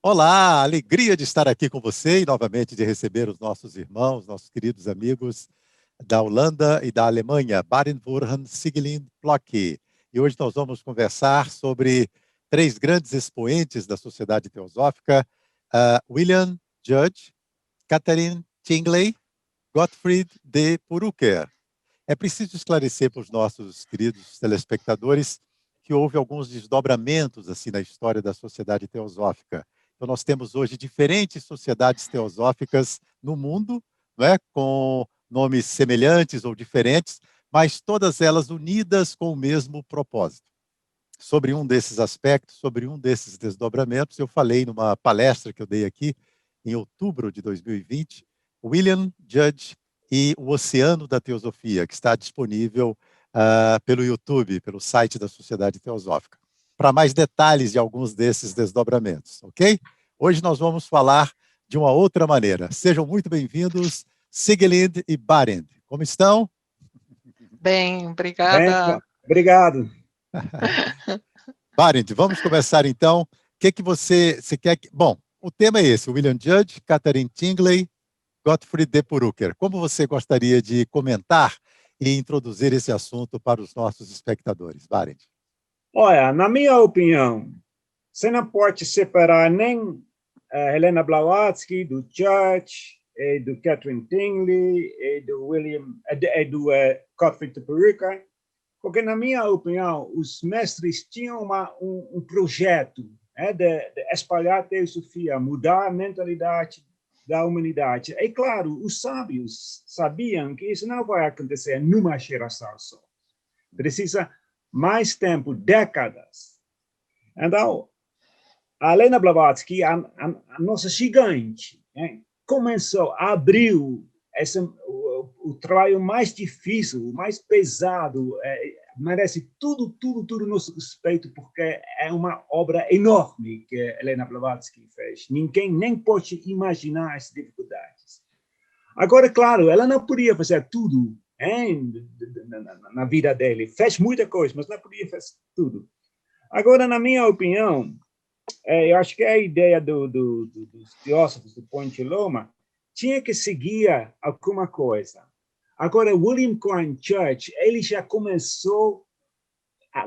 Olá, alegria de estar aqui com você e novamente de receber os nossos irmãos, nossos queridos amigos da Holanda e da Alemanha, Baden-Württemberg, Siegelind, Plock. E hoje nós vamos conversar sobre três grandes expoentes da sociedade teosófica, William Judge, Catherine Tingley, Gottfried de Purucker. É preciso esclarecer para os nossos queridos telespectadores que houve alguns desdobramentos assim na história da sociedade teosófica. Então, nós temos hoje diferentes sociedades teosóficas no mundo, né, com nomes semelhantes ou diferentes, mas todas elas unidas com o mesmo propósito. Sobre um desses aspectos, sobre um desses desdobramentos, eu falei numa palestra que eu dei aqui em outubro de 2020, William Judge e o Oceano da Teosofia, que está disponível pelo YouTube, pelo site da Sociedade Teosófica, para mais detalhes de alguns desses desdobramentos, ok? Hoje nós vamos falar de uma outra maneira. Sejam muito bem-vindos, Siegelind e Barend. Como estão? Bem, Bem, obrigada. obrigado. Barend, vamos começar então. O que você quer que... Bom, o tema é esse, William Judge, Catherine Tingley, Gottfried de Purucker. Como você gostaria de comentar e introduzir esse assunto para os nossos espectadores, Barend? Olha, na minha opinião, você não pode separar nem Helena Blavatsky do Judge, e do Catherine Tingley, e do Gottfried de Purucker, porque, na minha opinião, os mestres tinham um projeto de espalhar a teosofia, mudar a mentalidade da humanidade. E, claro, os sábios sabiam que isso não vai acontecer numa geração só. Precisa mais tempo, décadas. Então, a Helena Blavatsky, a nossa gigante, começou, abriu o trabalho mais difícil, mais pesado, merece tudo nosso respeito, porque é uma obra enorme que Helena Blavatsky fez. Ninguém nem pode imaginar as dificuldades. Agora, claro, ela não podia fazer tudo na vida dele. Fez muita coisa, mas não podia fazer tudo. Agora, na minha opinião, eu acho que a ideia dos teósofos do Ponte Loma tinha que seguir alguma coisa. Agora, William Grant Judge, ele já começou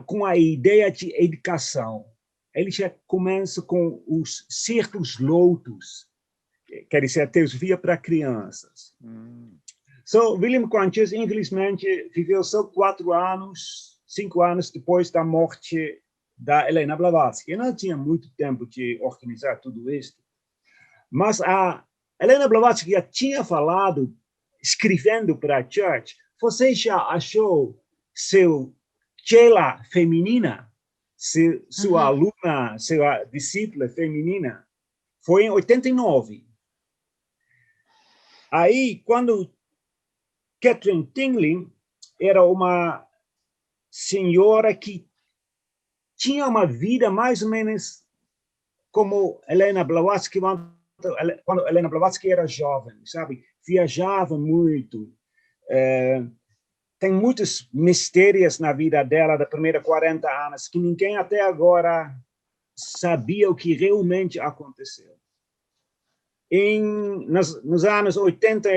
com a ideia de educação. Ele já começa com os círculos lotus, quer dizer, a teosofia para crianças. So, William Grant Judge, infelizmente, viveu só 5 anos depois da morte da Helena Blavatsky. Não tinha muito tempo de organizar tudo isso. Mas a Helena Blavatsky já tinha falado, escrevendo para Judge, você já achou seu chela feminina, sua aluna, sua discípula feminina? Foi em 89. Aí, quando Catherine Tingley era uma senhora que tinha uma vida mais ou menos como Helena Blavatsky, quando Helena Blavatsky era jovem, sabe? Viajava muito. Tem muitos mistérios na vida dela, da primeira 40 anos, que ninguém até agora sabia o que realmente aconteceu. Nos anos 80,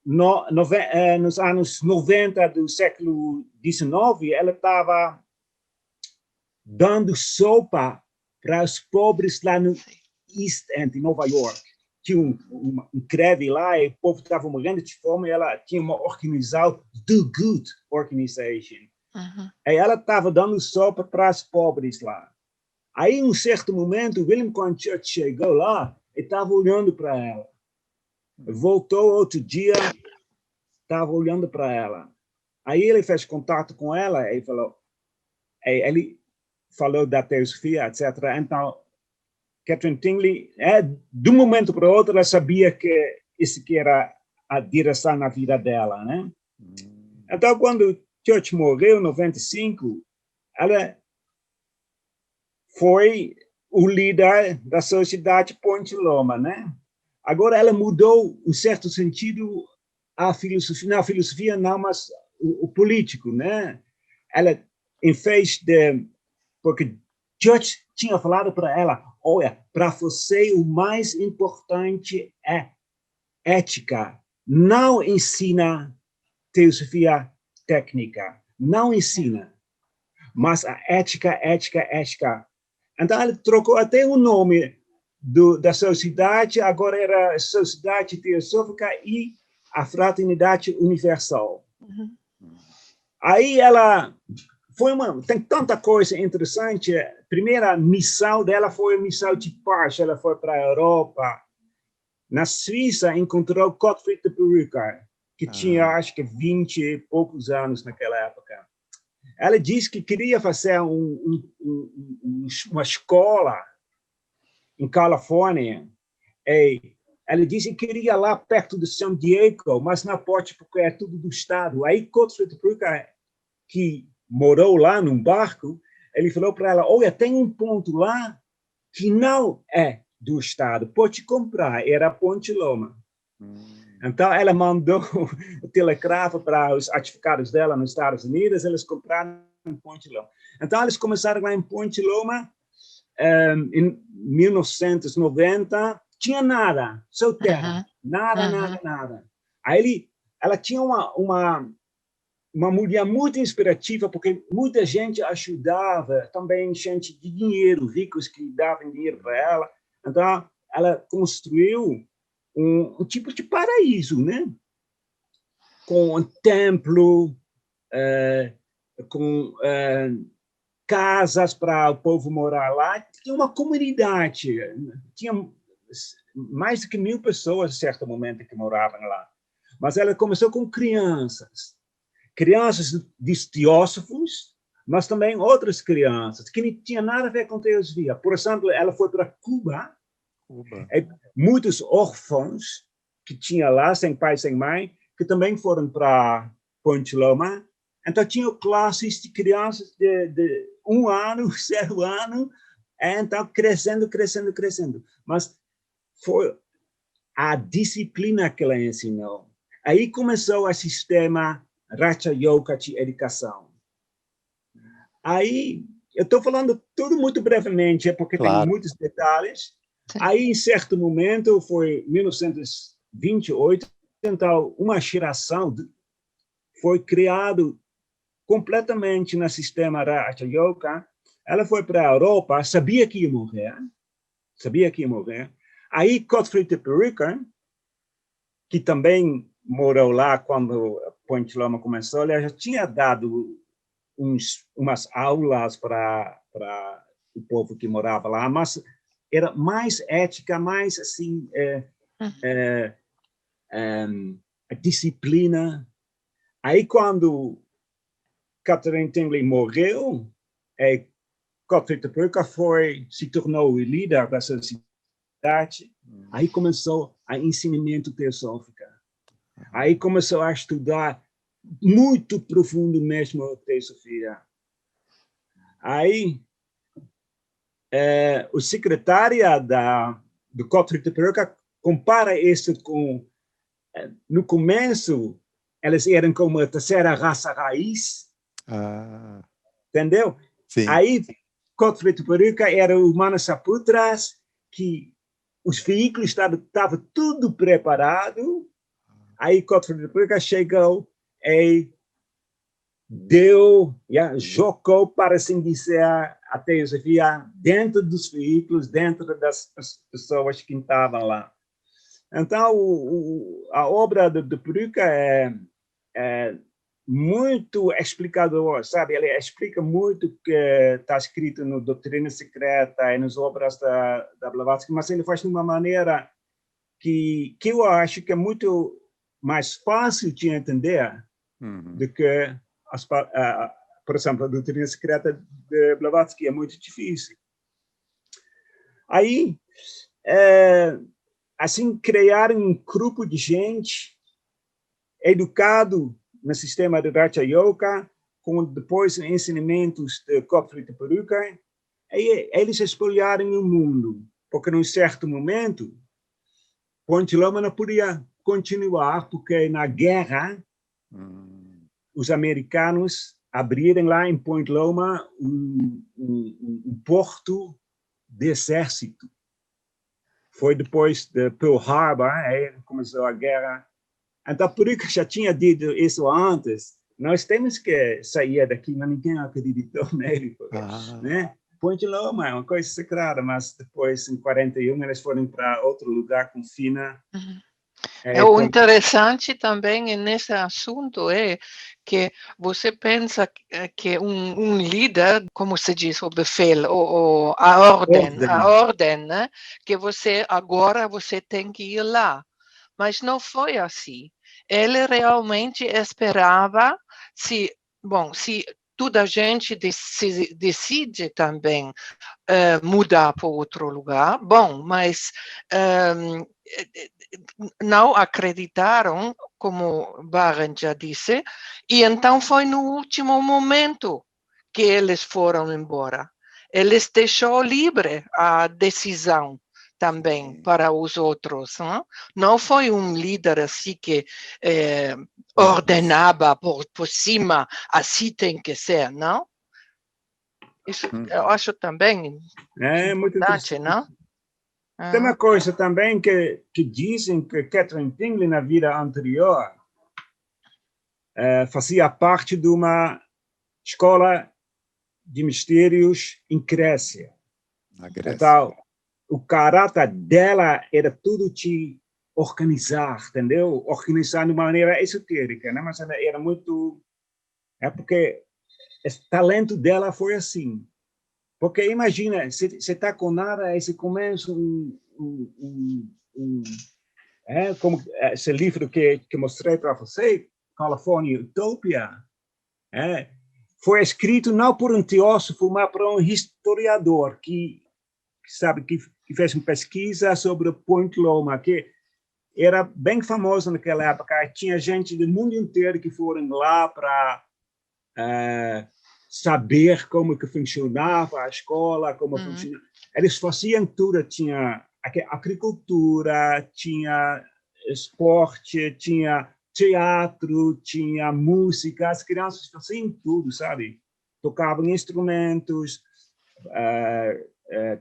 nos anos 90 do século XIX, ela estava dando sopa para os pobres lá no East End, em Nova York. Tinha um greve lá, e o povo estava morrendo de fome, e ela tinha uma organização, Do Good Organization. E ela estava dando sopa para os pobres lá. Aí, em um certo momento, William Grant Judge chegou lá e estava olhando para ela. Voltou outro dia, estava olhando para ela. Aí ele fez contato com ela e ele falou da teosofia, etc. Então, Catherine Tingley, de um momento para o outro, ela sabia que isso que era a direção na vida dela, né? Então, quando Judge morreu, em 95, ela foi o líder da sociedade Ponte Loma, né? Agora ela mudou, em certo sentido, a filosofia, não a filosofia não, mas o político, né? Ela, em vez de... Porque Church tinha falado para ela, olha, para você o mais importante é ética. Não ensina teosofia técnica. Não ensina. Mas a ética. Então, ele trocou até o nome da sociedade, agora era Sociedade Teosófica e a Fraternidade Universal. Uhum. Aí ela tem tanta coisa interessante. A primeira missão dela foi a missão de paz. Ela foi para a Europa. Na Suíça, encontrou Gottfried de Perücker, que tinha, acho que, 20 e poucos anos naquela época. Ela disse que queria fazer uma escola em Califórnia. E ela disse que queria lá perto de San Diego, mas não pode porque é tudo do Estado. Aí Gottfried de Perücker, que morou lá num barco, ele falou para ela, olha, tem um ponto lá que não é do Estado, pode comprar, era Ponte Loma. Então, ela mandou o telegrafo para os advogados dela nos Estados Unidos, eles compraram em Ponte Loma. Então, eles começaram lá em Ponte Loma, em 1990, tinha nada, só terra, nada. Aí ela tinha uma mulher muito inspirativa, porque muita gente ajudava, também gente de dinheiro, ricos que davam dinheiro para ela. Então, ela construiu um tipo de paraíso, né? Com um templo, com casas para o povo morar lá. Tinha uma comunidade, tinha mais de 1.000 pessoas, em certo momento, que moravam lá. Mas ela começou com crianças de teósofos, mas também outras crianças, que não tinha nada a ver com teosofia. Por exemplo, ela foi para Cuba. Muitos órfãos que tinha lá, sem pai, sem mãe, que também foram para Ponte Loma. Então, tinha classes de crianças de 1 ano, 0 ano, então, crescendo. Mas foi a disciplina que ela ensinou. Aí começou o sistema Raja Yoga de educação. Aí, eu estou falando tudo muito brevemente, porque tem muitos detalhes. Sim. Aí, em certo momento, foi 1928, então, uma geração foi criado completamente no sistema Raja Yoga. Ela foi para a Europa, sabia que ia morrer. Aí, Gottfried de Perücker, que também morou lá quando Ponte Loma começou, ele já tinha dado umas aulas para o povo que morava lá, mas era mais ética, mais assim, a disciplina. Aí, quando Catherine Tingley morreu, Gottfried de Perücker se tornou o líder da sociedade. Aí começou o ensinamento teosófico. Aí começou a estudar muito profundo mesmo a teosofia. Aí, o secretário do Gottfried de Perücker compara isso com... no começo, eles eram como a terceira raça raiz. Entendeu? Sim. Aí, Gottfried de Perücker era o Manasaputras, que os veículos estavam tudo preparado. Aí, Gottfried de Perücker chegou e jogou, para assim dizer, a teosofia dentro dos veículos, dentro das pessoas que estavam lá. Então, a obra de Perücker é muito explicador, sabe? Ele explica muito o que está escrito no Doutrina Secreta e nas obras da Blavatsky, mas ele faz de uma maneira que eu acho que é muito mais fácil de entender do que, por exemplo, a Doutrina Secreta de Blavatsky é muito difícil. Aí, assim, criar um grupo de gente educado no sistema de Raja Yoga, com depois ensinamentos de Gottfried de Perücker, Aí eles espalharam o mundo, porque num certo momento, Ponte Loma não podia continuar, porque na guerra, os americanos abriram lá em Point Loma um porto de exército. Foi depois de Pearl Harbor, aí começou a guerra. Então, por isso que já tinha dito isso antes, nós temos que sair daqui, mas ninguém acreditou nele, porque, né? Ponte Loma é uma coisa sagrada, mas depois, em 41, eles foram para outro lugar com Fina. O interessante também nesse assunto é que você pensa que líder, como se diz, o befehl, a ordem, né? Que agora você tem que ir lá. Mas não foi assim. Ele realmente esperava se toda a gente decide também mudar para outro lugar, mas não acreditaram, como Baren já disse, e então foi no último momento que eles foram embora. Eles deixou livre a decisão também para os outros. Não foi líder assim que ordenava por cima, assim tem que ser, não? Isso eu acho também muito importante, não? Tem uma coisa também que dizem que Catherine Tingley, na vida anterior, fazia parte de uma escola de mistérios em Grécia. Na Grécia. Então, o caráter dela era tudo de organizar, entendeu? Organizar de uma maneira esotérica, né? Mas ela era muito... porque esse talento dela foi assim. Porque imagina, você está com nada, aí você começa como esse livro que mostrei para você, California Utopia, foi escrito não por um teósofo, mas por um historiador que fez uma pesquisa sobre Point Loma, que era bem famoso naquela época. Tinha gente do mundo inteiro que foram lá para saber como que funcionava a escola, como funcionava. Eles faziam tudo, tinha agricultura, tinha esporte, tinha teatro, tinha música, as crianças faziam tudo, sabe? Tocavam instrumentos,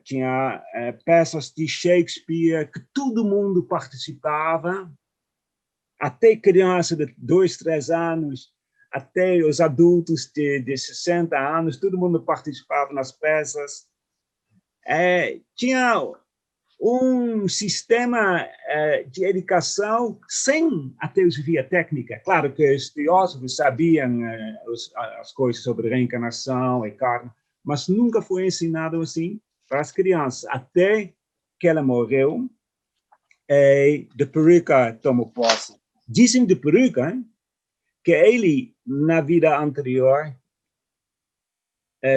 tinha peças de Shakespeare, que todo mundo participava, até criança de 2, 3 anos, até os adultos de 60 anos, todo mundo participava nas peças. Tinha um sistema de educação sem a teosofia técnica. Claro que os teósofos sabiam as coisas sobre reencarnação e karma, mas nunca foi ensinado assim para as crianças, até que ela morreu e de Peruca tomou posse. Dizem de Peruca que ele, na vida anterior,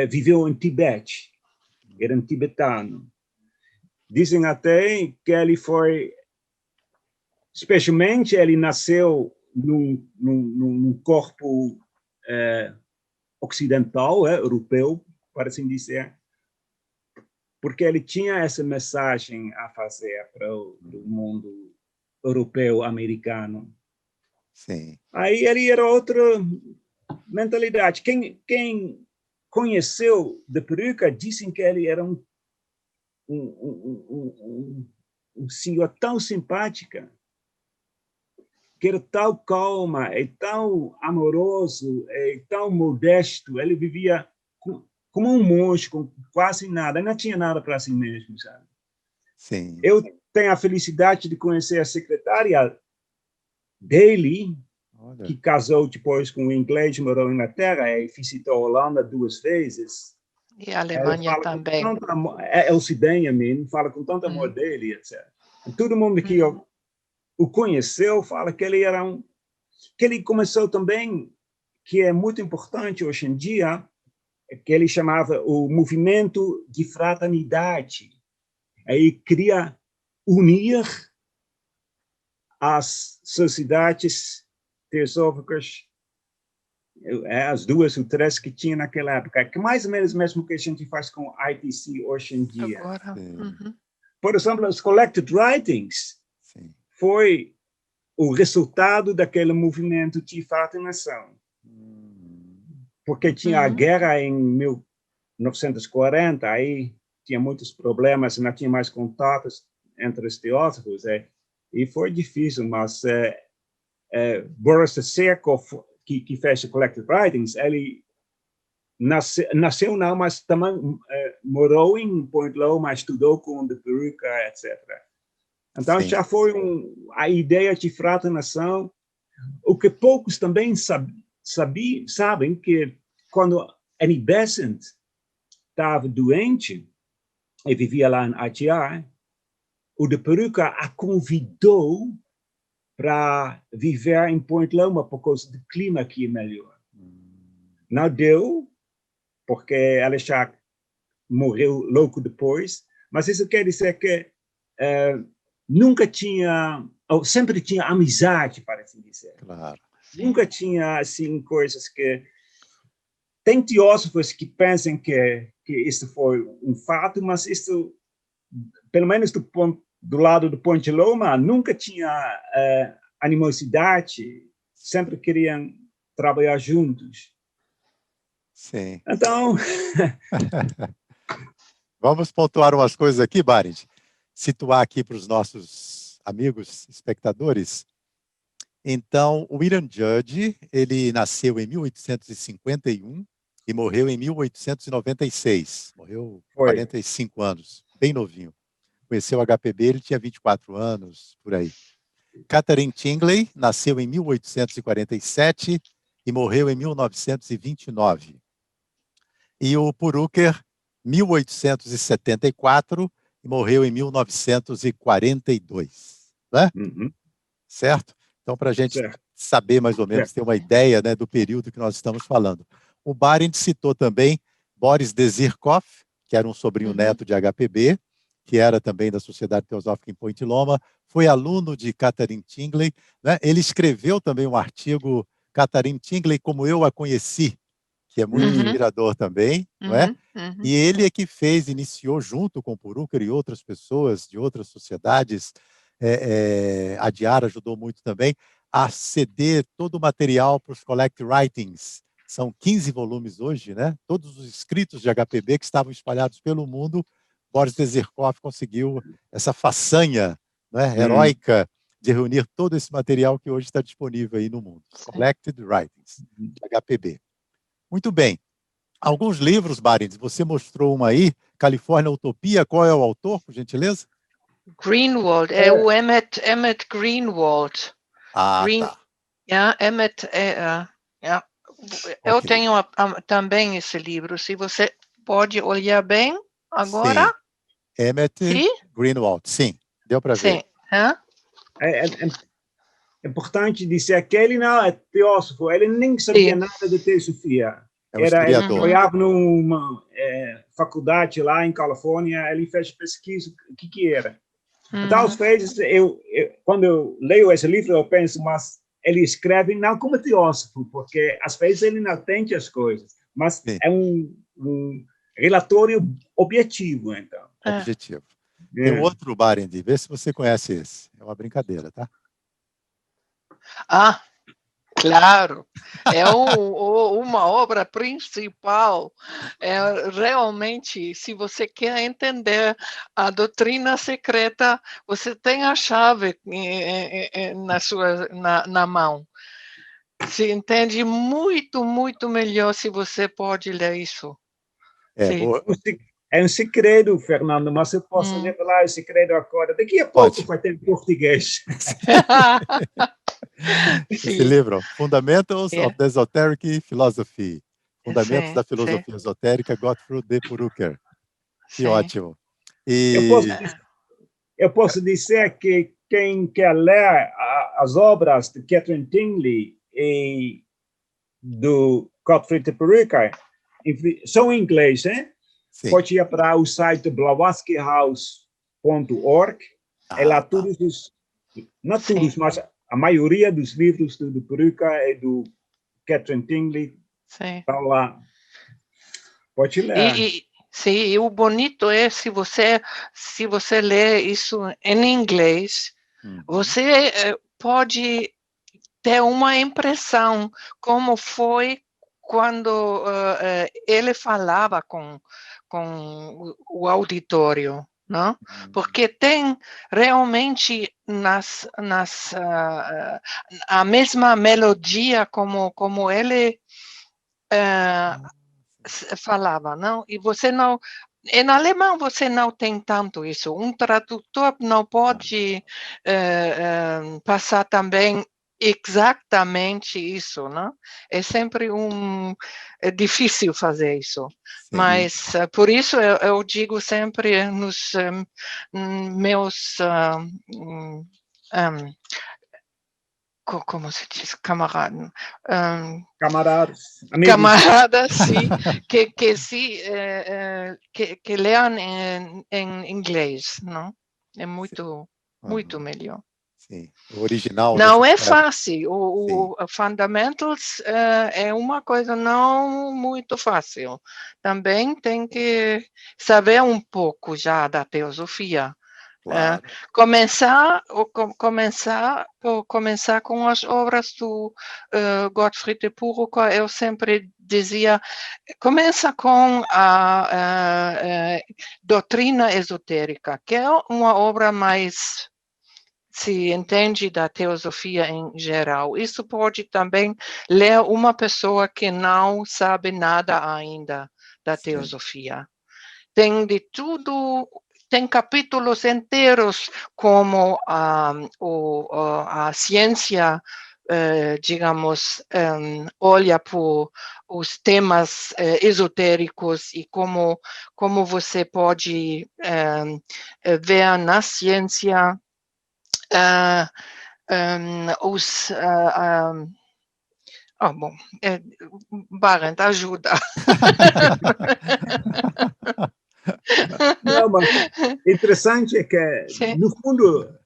viveu em Tibete, era um tibetano. Dizem até que ele foi, especialmente ele nasceu num corpo ocidental, europeu, para assim dizer, porque ele tinha essa mensagem a fazer para o mundo europeu, americano. Sim. Aí ele era outra mentalidade. Quem conheceu de Peruca dizem que ele era um senhor tão simpático, que era tão calma, e tão amoroso, e tão modesto. Ele vivia como um monge, com quase nada. Ele não tinha nada para si mesmo, sabe? Sim. Eu tenho a felicidade de conhecer a secretária dele, que casou depois com um inglês, morou na Inglaterra e visitou a Holanda 2 vezes. E a Alemanha também. Elcidenha mesmo, fala com tanto amor dele, etc. E todo mundo que o conheceu fala que ele era que ele começou também, que é muito importante hoje em dia, que ele chamava o movimento de fraternidade. Aí queria unir as sociedades teosóficas as 2 ou 3 que tinha naquela época, que mais ou menos mesmo que a gente faz com ITC hoje em dia. Agora. Por exemplo, os collected writings foi o resultado daquele movimento de fraternização. Porque tinha a guerra em 1940, aí tinha muitos problemas, não tinha mais contatos entre os teósofos, e foi difícil, mas Boris Tserkov, que fez o Collected Writings, ele nasceu não, mas também morou em Point Loma, estudou com de Peruca, etc. Então, já foi a ideia de fraternização, o que poucos também sabem que quando Annie Besant estava doente e vivia lá em Atiar, o de Peruca a convidou para viver em Point Loma por causa do clima aqui melhor. Não deu, porque ela já morreu louco depois, mas isso quer dizer que nunca tinha, ou sempre tinha amizade, para assim dizer. Claro. Nunca tinha, assim, coisas que... Tem teósofos que pensam que isso foi um fato, mas isso, pelo menos do lado do Ponte Loma, nunca tinha animosidade, sempre queriam trabalhar juntos. Sim. Então... Vamos pontuar umas coisas aqui, Barend. Situar aqui para os nossos amigos espectadores. Então, o William Judge, ele nasceu em 1851 e morreu em 1896. Morreu 45 anos, bem novinho. Conheceu o HPB, ele tinha 24 anos, por aí. Catherine Tingley nasceu em 1847 e morreu em 1929. E o Purucker, 1874 e morreu em 1942. Né? Certo? Então, para a gente saber mais ou menos, ter uma ideia, né, do período que nós estamos falando. O Barend citou também Boris Desirkov, que era um sobrinho neto de HPB, que era também da Sociedade Teosófica em Point Loma, foi aluno de Catherine Tingley, né? Ele escreveu também um artigo, Catherine Tingley, como eu a conheci, que é muito inspirador também, não é? E ele é que iniciou junto com o Purucker e outras pessoas de outras sociedades, a Diara ajudou muito também, a ceder todo o material para os Collect Writings. São 15 volumes hoje, né? Todos os escritos de HPB que estavam espalhados pelo mundo, Boris Desirkov conseguiu essa façanha, né, heróica de reunir todo esse material que hoje está disponível aí no mundo. Collected Writings, de HPB. Muito bem. Alguns livros, Barend, você mostrou uma aí, Califórnia Utopia, qual é o autor, por gentileza? Greenwald, é o Emmett Greenwald. Tá. Emmett, eu tenho também esse livro, se você pode olhar bem agora. Sim. Emmett Greenwald, sim, deu para ver. É importante dizer que ele não é teósofo, ele nem sabia nada de teosofia. É um historiador. Ele trabalhava numa faculdade lá em Califórnia, ele fez pesquisa, o que era. Então, às vezes, quando eu leio esse livro, eu penso, mas ele escreve não como teósofo, porque às vezes ele não entende as coisas, mas é um relatório objetivo, então. Objetivo. Tem outro, Barend, vê se você conhece esse. É uma brincadeira, tá? Claro, é uma obra principal. Realmente, se você quer entender a doutrina secreta, você tem a chave na mão. Se entende muito, muito melhor se você pode ler isso. É um segredo, Fernando, mas eu posso revelar o segredo agora. Daqui a pouco vai ter em português. Esse livro, Fundamentals of the Esoteric Philosophy. Fundamentos da Filosofia Esotérica, Gottfried de Purucker. Que ótimo. Eu posso dizer que quem quer ler as obras de Catherine Tingley e do Gottfried de Purucker são em inglês, né? Pode ir para o site blavatskyhouse.org. É lá todos os, não todos, mas a maioria dos livros do Purucker e do Catherine Tingley Sim. Está lá. Pode ler. Sim, e o bonito é se você lê isso em inglês, você pode ter uma impressão como foi quando ele falava com o auditório, não? Porque tem realmente a mesma melodia como ele falava, não? E você não... Em alemão você não tem tanto isso. Um tradutor não pode passar também exatamente isso, não? É sempre é difícil fazer isso. Sim. Mas por isso eu digo sempre nos meus como se diz, camaradas, Amigos. camaradas, sim, que leam em inglês, não? É muito melhor. Sim, o original. Não é caso. fácil. O Fundamentals é uma coisa não muito fácil. Também tem que saber um pouco já da teosofia. Claro. Começar com as obras do Gottfried de Purucker. Eu sempre dizia, começa com a doutrina esotérica, que é uma obra mais se entende da teosofia em geral. Isso pode também ler uma pessoa que não sabe nada ainda da teosofia. Tem de tudo. Tem capítulos inteiros como a ciência, digamos, olha por os temas esotéricos e como você pode ver na ciência bom, Barent, ajuda. Não, mas interessante é que, Sim. no fundo,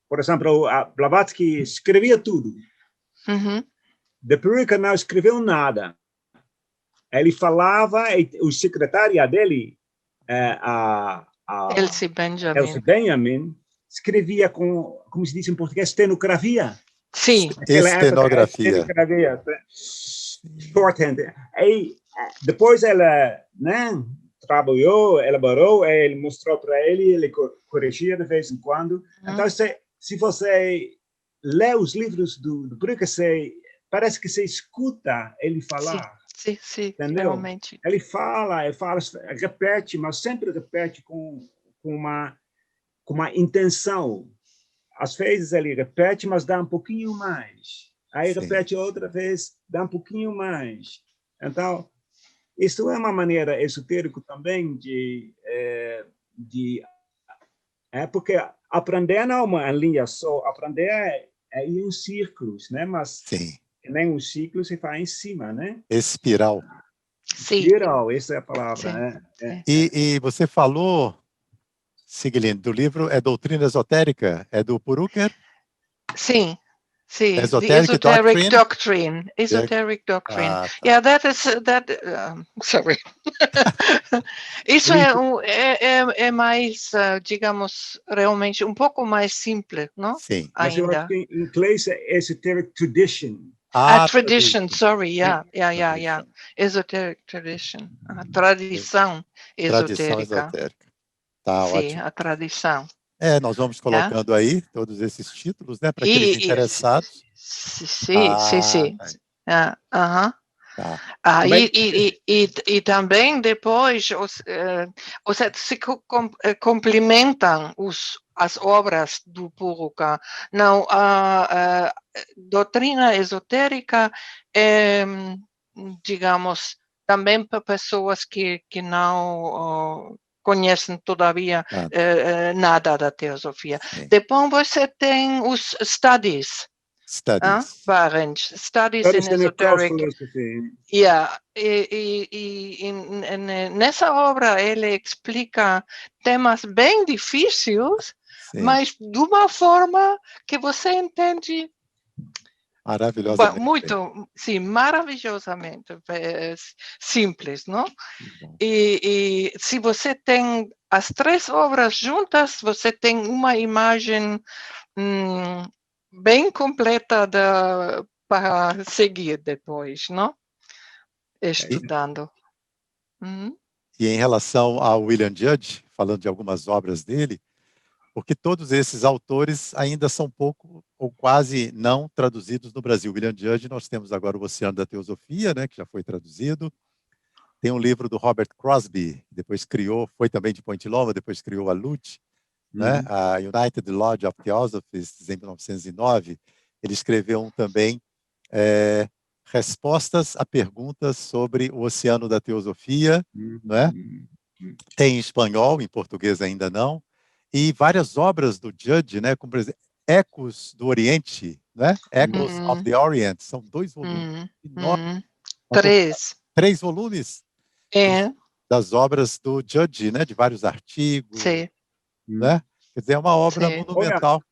por exemplo, a Blavatsky escrevia tudo. De Purucker não escreveu nada. Ele falava, e o secretária dele, a Elsie Benjamin, escrevia com, como se diz em português, estenografia. Sim. Estenografia. Shorthand. E depois ela, né, trabalhou, elaborou, ele mostrou para ele corrigia de vez em quando. Então, se você lê os livros do Purucker, parece que você escuta ele falar. Sim, entendeu? realmente. Ele fala, repete, mas sempre repete com uma intenção. Às vezes ele repete, mas dá um pouquinho mais. Aí repete outra vez, dá um pouquinho mais. Então, isso é uma maneira esotérica também porque aprender não é uma linha só, aprender é ir em círculos, né? Mas nem um ciclo se faz em cima, né? Espiral. Sim. Espiral, essa é a palavra. E você falou, Siglind, do livro é Doutrina Esotérica? É do Purucker? Sim. The Esoteric Doctrine. Esoteric Doctrine. Tá. Yeah, sorry. Isso é mais, digamos, realmente um pouco mais simples, não? Sim. Mas eu acho que em inglês é Esoteric Tradition. Tradition, sorry, yeah. Esoteric Tradition. Tradição esotérica. Tá, sim, ótimo. a tradição. Nós vamos colocando aí todos esses títulos, né, para aqueles interessados. Sim. Tá. E também depois se complementam as obras do Purucker. Não, a doutrina esotérica é, digamos, também para pessoas que não conhecem todavia nada da teosofia. Depois você tem os studies. Barent, Studies in Esoteric. E nessa obra ele explica temas bem difíceis, mas de uma forma que você entende Maravilhosamente Muito, sim, maravilhosamente simples, não? bem. E se você tem as 3 obras juntas, você tem uma imagem bem completa para seguir depois, não? Estudando. E em relação ao William Judge, falando de algumas obras dele, porque todos esses autores ainda são pouco ou quase não traduzidos no Brasil. William Judge, nós temos agora o Oceano da Teosofia, né, que já foi traduzido. Tem um livro do Robert Crosby, que depois criou, foi também de Point Loma, depois criou a LUT, né, a United Lodge of Theosophists, em 1909. Ele escreveu um também, respostas a perguntas sobre o Oceano da Teosofia, né? Tem em espanhol, em português ainda não, e várias obras do Judge, né, como por exemplo, Ecos do Oriente, né? Echoes of the Orient, são 2 volumes enormes. 3 volumes das obras do Judge, né, de vários artigos, Sim. né? Quer dizer, é uma obra monumental.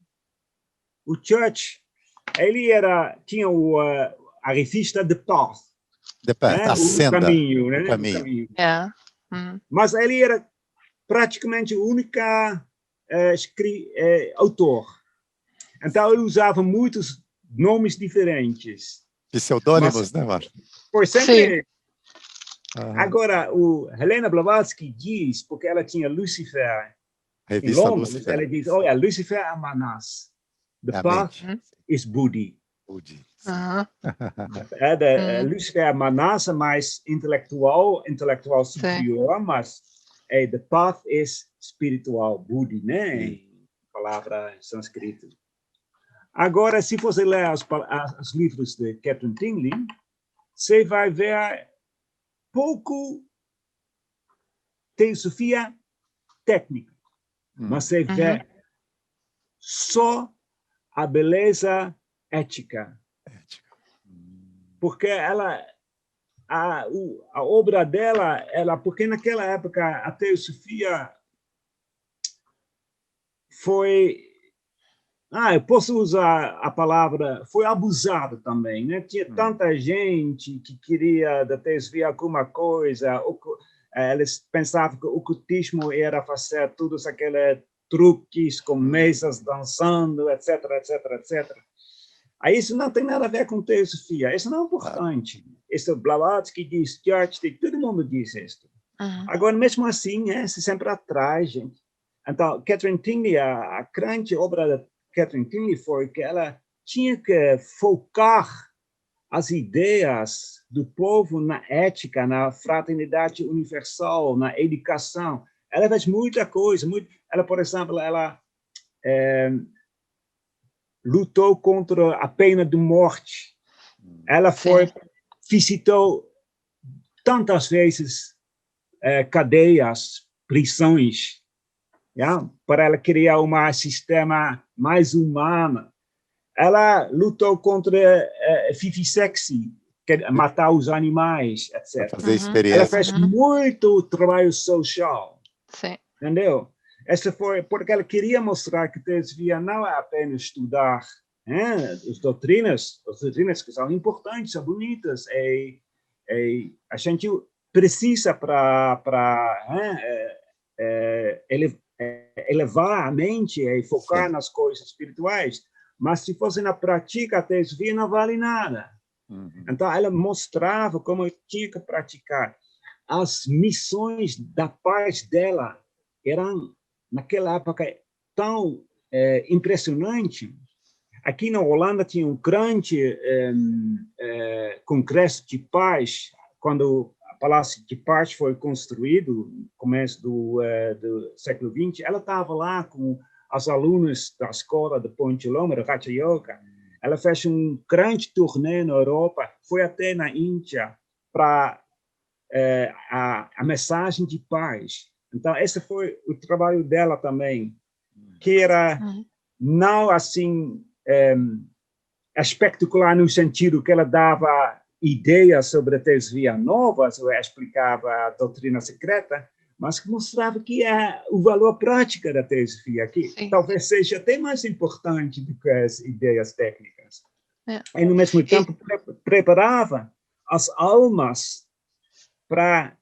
O Church, ele tinha a revista The Path, A senda, caminho, né? o caminho. Mas ele era praticamente o único autor. Então ele usava muitos nomes diferentes. Pseudônimos, né, Márcio? Por sempre. Agora, o Helena Blavatsky diz, porque ela tinha Lucifer em Londres, Lucifer. Ela diz, olha, Lucifer é Manas. The path is Buddhi. Lucifer é Manas, mais intelectual superior, mas the path is espiritual, Buddhi, né? Palavra em sânscrito. Agora, se você ler os livros de Catherine Tingley, você vai ver pouco teosofia técnica, mas você vê só a beleza ética. Porque a obra dela, porque naquela época a teosofia foi, eu posso usar a palavra, foi abusado também, né? Tinha tanta gente que queria da teosofia alguma coisa, eles pensavam que o ocultismo era fazer todos aqueles truques com mesas dançando, etc, etc, etc. Aí isso não tem nada a ver com teosofia, isso não é importante. Isso Blavatsky diz, Church, todo mundo diz isso. Agora, mesmo assim, se sempre atrai gente. Então, Catherine Tingley, a grande obra da Catherine Tingley foi que ela tinha que focar as ideias do povo na ética, na fraternidade universal, na educação. Ela fez muita coisa. Ela, por exemplo, lutou contra a pena de morte. Ela visitou tantas vezes cadeias, prisões, para ela criar um sistema mais humano. Ela lutou contra vivisecção, matar os animais, etc. Fazer experiência. Ela fez muito trabalho social. Sim. Entendeu? Essa foi porque ela queria mostrar que teosofia não é apenas estudar as doutrinas que são importantes, são bonitas, a gente precisa para elevar a mente e focar nas coisas espirituais, mas se fosse na prática, a teosofia não vale nada. Então, ela mostrava como tinha que praticar. As missões da paz dela eram, naquela época, tão impressionantes. Aqui na Holanda tinha um grande congresso de paz, quando o Palácio de Paz foi construído, no começo do século XX. Ela estava lá com as alunas da escola de Point Loma, da Raja Yoga. Ela fez um grande turnê na Europa, foi até na Índia para a mensagem de paz. Então, esse foi o trabalho dela também, que era não assim espetacular no sentido que ela dava ideias sobre a teosofia nova, ou explicava a doutrina secreta, mas que mostrava que é o valor prático da teosofia, que talvez seja até mais importante do que as ideias técnicas. E, no mesmo tempo, preparava as almas para...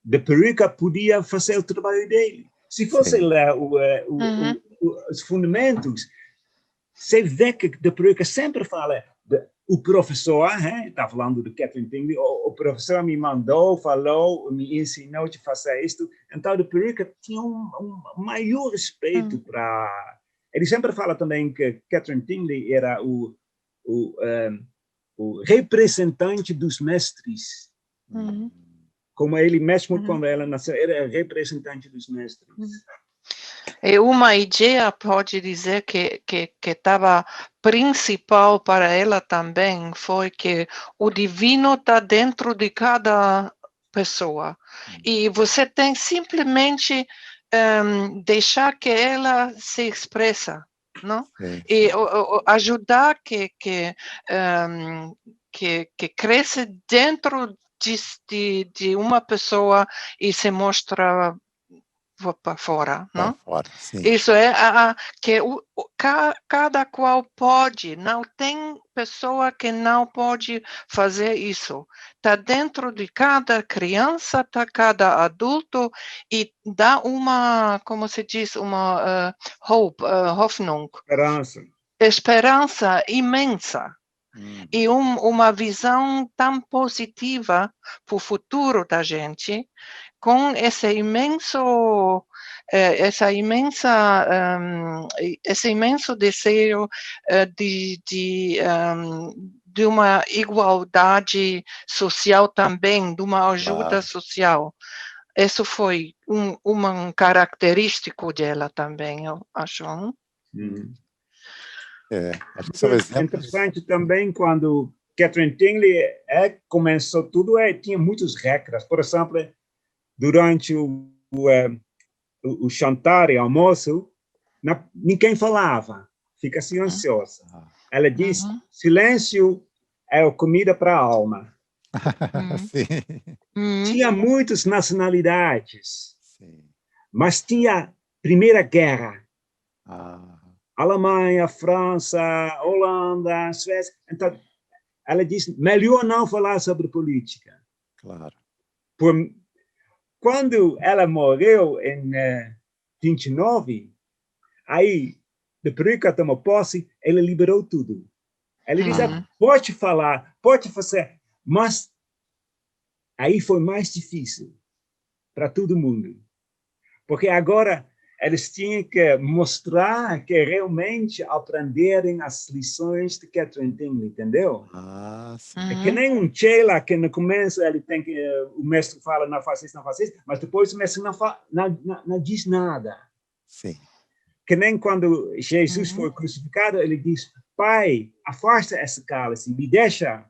de peruca podia fazer o trabalho dele. Se fosse ler os fundamentos, você vê que de peruca sempre fala... O professor, está falando do Catherine Tingley, o professor me mandou, falou, me ensinou a fazer isto. Então, de peruca tinha um maior respeito para... Ele sempre fala também que Catherine Tingley era o representante dos mestres. Como ele mesmo, quando ela nasceu, era representante dos mestres. E uma ideia pode dizer que estava principal para ela também foi que o divino está dentro de cada pessoa. E você tem simplesmente deixar que ela se expressa, não? E ajudar que cresce dentro de uma pessoa e se mostra para fora, não? Fora, sim. Isso é que cada qual pode, não tem pessoa que não pode fazer isso. Está dentro de cada criança, está cada adulto e dá uma, como se diz, uma Hoffnung. Esperança imensa. E uma visão tão positiva para o futuro da gente, com esse imenso desejo de uma igualdade social também, de uma ajuda social. Isso foi um característico dela também, eu acho. Acho que são exemplos. Interessante também quando Catherine Tingley começou tudo, tinha muitas regras. Por exemplo, durante o jantar e almoço, ninguém falava, fica silenciosa. Ela diz, silêncio é a comida para a alma. Tinha muitas nacionalidades, mas tinha Primeira Guerra. Alemanha, França, Holanda, Suécia. Então, ela disse, melhor não falar sobre política. Claro. Quando ela morreu em 29, aí, de peruca tomou posse, ela liberou tudo. Ela disse, pode falar, pode fazer, mas aí foi mais difícil para todo mundo. Porque agora eles tinham que mostrar que realmente aprenderem as lições de Catherine Tingley, entendeu? Sim. É que nem um chela que no começo ele tem que, o mestre fala, não faz isso, mas depois o mestre não diz nada. Sim. Que nem quando Jesus foi crucificado, ele diz, Pai, afasta esse cálice, me deixa.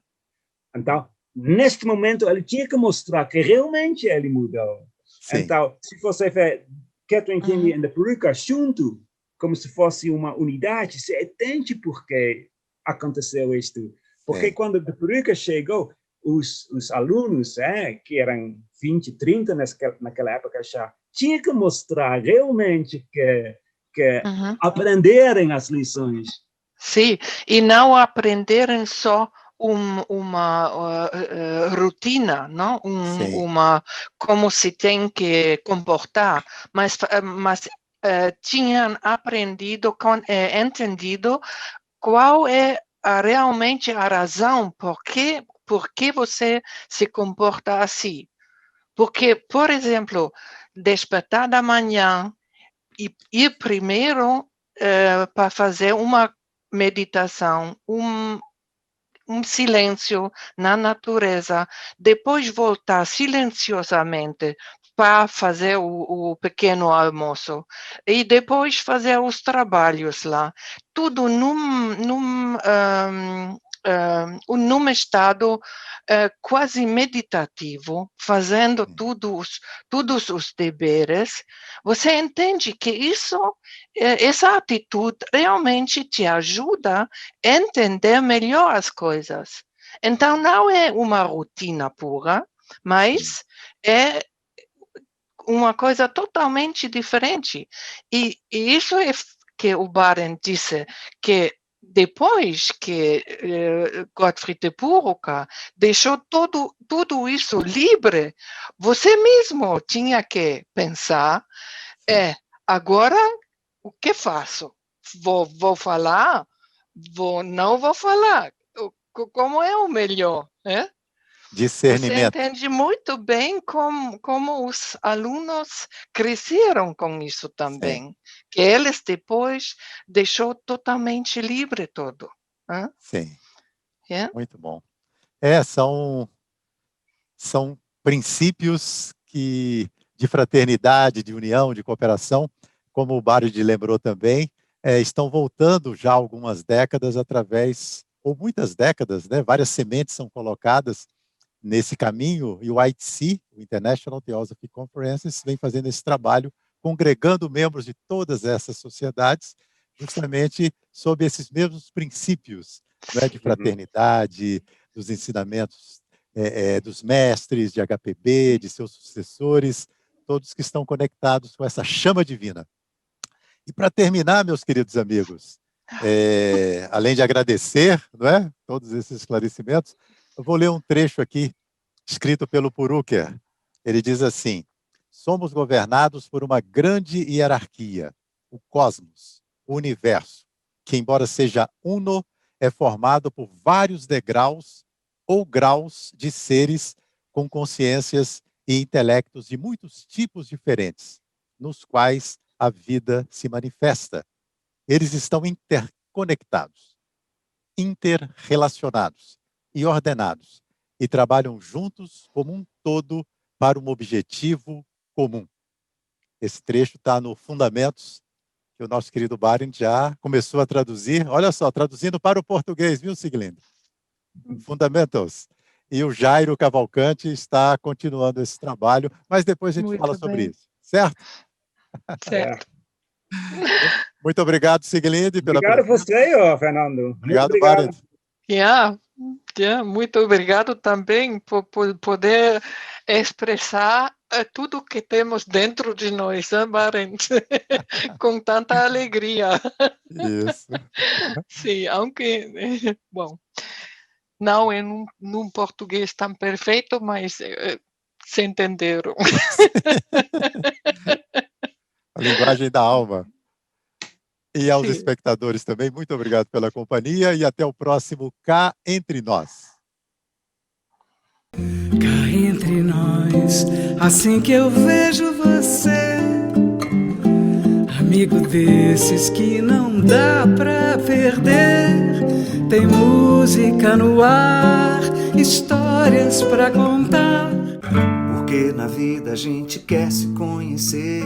Então, neste momento, ele tinha que mostrar que realmente ele mudou. Sim. Então, se você ver Catherine Tingley e a peruca junto, como se fosse uma unidade, você entende por que aconteceu isto. Porque quando a peruca chegou, os alunos, que eram 20, 30 naquela época já, tinham que mostrar realmente que aprenderem as lições. Sim, e não aprenderem só uma rotina, não? Como se tem que comportar, mas tinham aprendido, entendido qual é realmente a razão por que você se comporta assim. Porque, por exemplo, despertar da manhã e ir primeiro para fazer uma meditação, um silêncio na natureza, depois voltar silenciosamente para fazer o pequeno almoço e depois fazer os trabalhos lá, tudo num estado quase meditativo, fazendo todos os deveres. Você entende que essa atitude realmente te ajuda a entender melhor as coisas. Então, não é uma rotina pura, mas é uma coisa totalmente diferente. E isso que o Barendt disse que depois que Gottfried de Purucker deixou tudo isso livre, você mesmo tinha que pensar, agora o que faço? Vou falar? Não vou falar. Como é o melhor, né? Discernimento. Você entende muito bem como os alunos cresceram com isso também. Sim. Que eles depois deixou totalmente livre tudo. Hein? Sim. Muito bom. São princípios de fraternidade, de união, de cooperação, como o Barendt lembrou também, estão voltando já há algumas décadas ou muitas décadas, né? Várias sementes são colocadas nesse caminho, e o ITC, o International Theosophy Conferences, vem fazendo esse trabalho, congregando membros de todas essas sociedades, justamente sob esses mesmos princípios, né, de fraternidade, dos ensinamentos dos mestres de HPB, de seus sucessores, todos que estão conectados com essa chama divina. E para terminar, meus queridos amigos, além de agradecer, não é, todos esses esclarecimentos, eu vou ler um trecho aqui, escrito pelo Purucker. Ele diz assim: somos governados por uma grande hierarquia, o cosmos, o universo, que, embora seja uno, é formado por vários degraus ou graus de seres com consciências e intelectos de muitos tipos diferentes, nos quais a vida se manifesta. Eles estão interconectados, interrelacionados e ordenados, e trabalham juntos como um todo para um objetivo comum. Esse trecho está no Fundamentos, que o nosso querido Barendt já começou a traduzir. Olha só, traduzindo para o português, viu, Siglindo? Fundamentals. E o Jairo Cavalcante está continuando esse trabalho, mas depois a gente fala sobre isso, certo? Certo. Muito obrigado, Siglindo. Obrigado a você, Fernando. Obrigado, Barendt. Muito obrigado também por poder expressar tudo que temos dentro de nós, Barendt? Com tanta alegria. Isso. Sim, aunque, bom, não é num português tão perfeito, mas se entenderam. A linguagem da alma. E aos Sim. espectadores também, muito obrigado pela companhia e até o próximo Cá Entre Nós. Cá entre nós, assim que eu vejo você, amigo desses que não dá pra perder. Tem música no ar, histórias pra contar. Porque na vida a gente quer se conhecer.